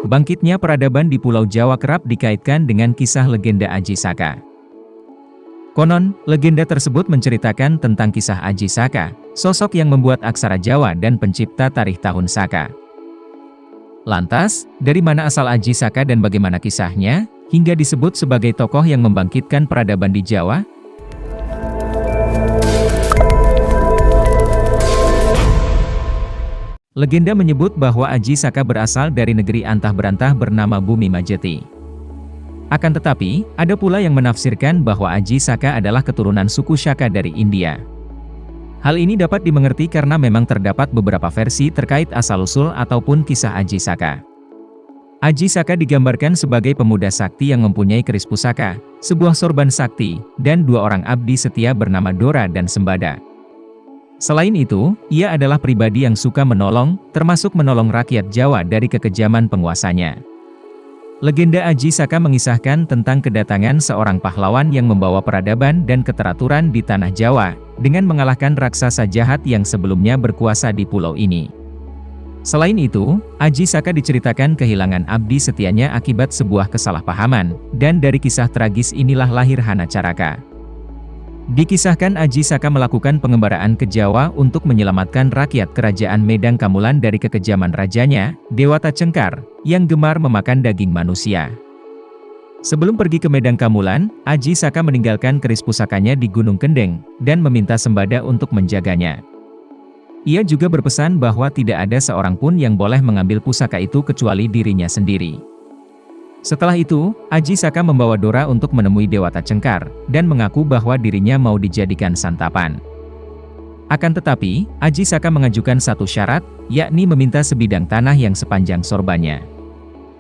Bangkitnya peradaban di Pulau Jawa kerap dikaitkan dengan kisah legenda Aji Saka. Konon, legenda tersebut menceritakan tentang kisah Aji Saka, sosok yang membuat aksara Jawa dan pencipta tarikh tahun Saka. Lantas, dari mana asal Aji Saka dan bagaimana kisahnya, hingga disebut sebagai tokoh yang membangkitkan peradaban di Jawa? Legenda menyebut bahwa Aji Saka berasal dari negeri antah berantah bernama Bumi Majeti. Akan tetapi, ada pula yang menafsirkan bahwa Aji Saka adalah keturunan suku Shaka dari India. Hal ini dapat dimengerti karena memang terdapat beberapa versi terkait asal-usul ataupun kisah Aji Saka. Aji Saka digambarkan sebagai pemuda sakti yang mempunyai keris pusaka, sebuah sorban sakti, dan 2 orang abdi setia bernama Dora dan Sembada. Selain itu, ia adalah pribadi yang suka menolong, termasuk menolong rakyat Jawa dari kekejaman penguasanya. Legenda Aji Saka mengisahkan tentang kedatangan seorang pahlawan yang membawa peradaban dan keteraturan di tanah Jawa, dengan mengalahkan raksasa jahat yang sebelumnya berkuasa di pulau ini. Selain itu, Aji Saka diceritakan kehilangan abdi setianya akibat sebuah kesalahpahaman, dan dari kisah tragis inilah lahir Hanacaraka. Dikisahkan Aji Saka melakukan pengembaraan ke Jawa untuk menyelamatkan rakyat kerajaan Medang Kamulan dari kekejaman rajanya, Dewata Cengkar, yang gemar memakan daging manusia. Sebelum pergi ke Medang Kamulan, Aji Saka meninggalkan keris pusakanya di Gunung Kendeng, dan meminta Sembada untuk menjaganya. Ia juga berpesan bahwa tidak ada seorang pun yang boleh mengambil pusaka itu kecuali dirinya sendiri. Setelah itu, Aji Saka membawa Dora untuk menemui Dewata Cengkar, dan mengaku bahwa dirinya mau dijadikan santapan. Akan tetapi, Aji Saka mengajukan satu syarat, yakni meminta sebidang tanah yang sepanjang sorbannya.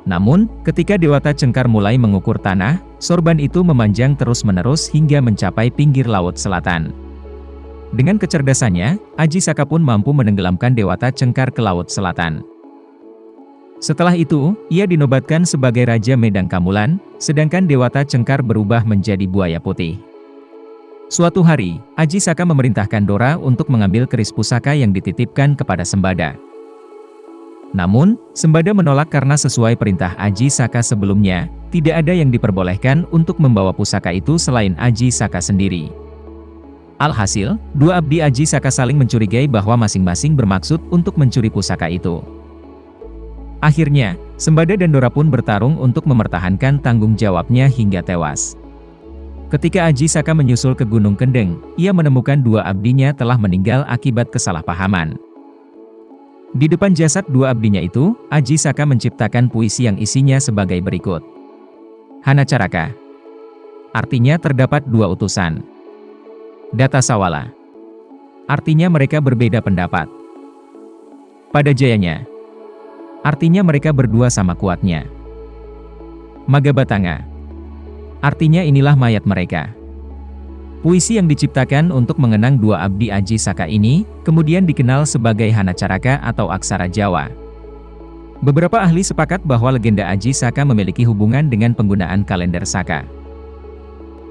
Namun, ketika Dewata Cengkar mulai mengukur tanah, sorban itu memanjang terus-menerus hingga mencapai pinggir laut selatan. Dengan kecerdasannya, Aji Saka pun mampu menenggelamkan Dewata Cengkar ke laut selatan. Setelah itu, ia dinobatkan sebagai Raja Medang Kamulan, sedangkan Dewata Cengkar berubah menjadi buaya putih. Suatu hari, Aji Saka memerintahkan Dora untuk mengambil keris pusaka yang dititipkan kepada Sembada. Namun, Sembada menolak karena sesuai perintah Aji Saka sebelumnya, tidak ada yang diperbolehkan untuk membawa pusaka itu selain Aji Saka sendiri. Alhasil, 2 abdi Aji Saka saling mencurigai bahwa masing-masing bermaksud untuk mencuri pusaka itu. Akhirnya, Sembada dan Dora pun bertarung untuk mempertahankan tanggung jawabnya hingga tewas. Ketika Aji Saka menyusul ke Gunung Kendeng, ia menemukan 2 abdinya telah meninggal akibat kesalahpahaman. Di depan jasad 2 abdinya itu, Aji Saka menciptakan puisi yang isinya sebagai berikut. Hanacaraka. Artinya terdapat 2 utusan. Data Sawala. Artinya mereka berbeda pendapat. Pada jayanya. Artinya mereka berdua sama kuatnya. Magabatanga. Artinya inilah mayat mereka. Puisi yang diciptakan untuk mengenang 2 abdi Aji Saka ini, kemudian dikenal sebagai Hanacaraka atau aksara Jawa. Beberapa ahli sepakat bahwa legenda Aji Saka memiliki hubungan dengan penggunaan kalender Saka.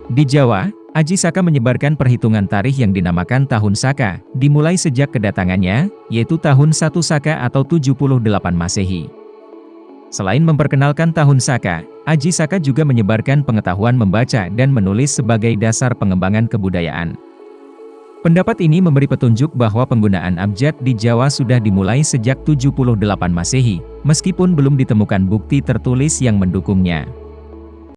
Di Jawa, Aji Saka menyebarkan perhitungan tarikh yang dinamakan Tahun Saka, dimulai sejak kedatangannya, yaitu tahun 1 Saka atau 78 Masehi. Selain memperkenalkan Tahun Saka, Aji Saka juga menyebarkan pengetahuan membaca dan menulis sebagai dasar pengembangan kebudayaan. Pendapat ini memberi petunjuk bahwa penggunaan abjad di Jawa sudah dimulai sejak 78 Masehi, meskipun belum ditemukan bukti tertulis yang mendukungnya.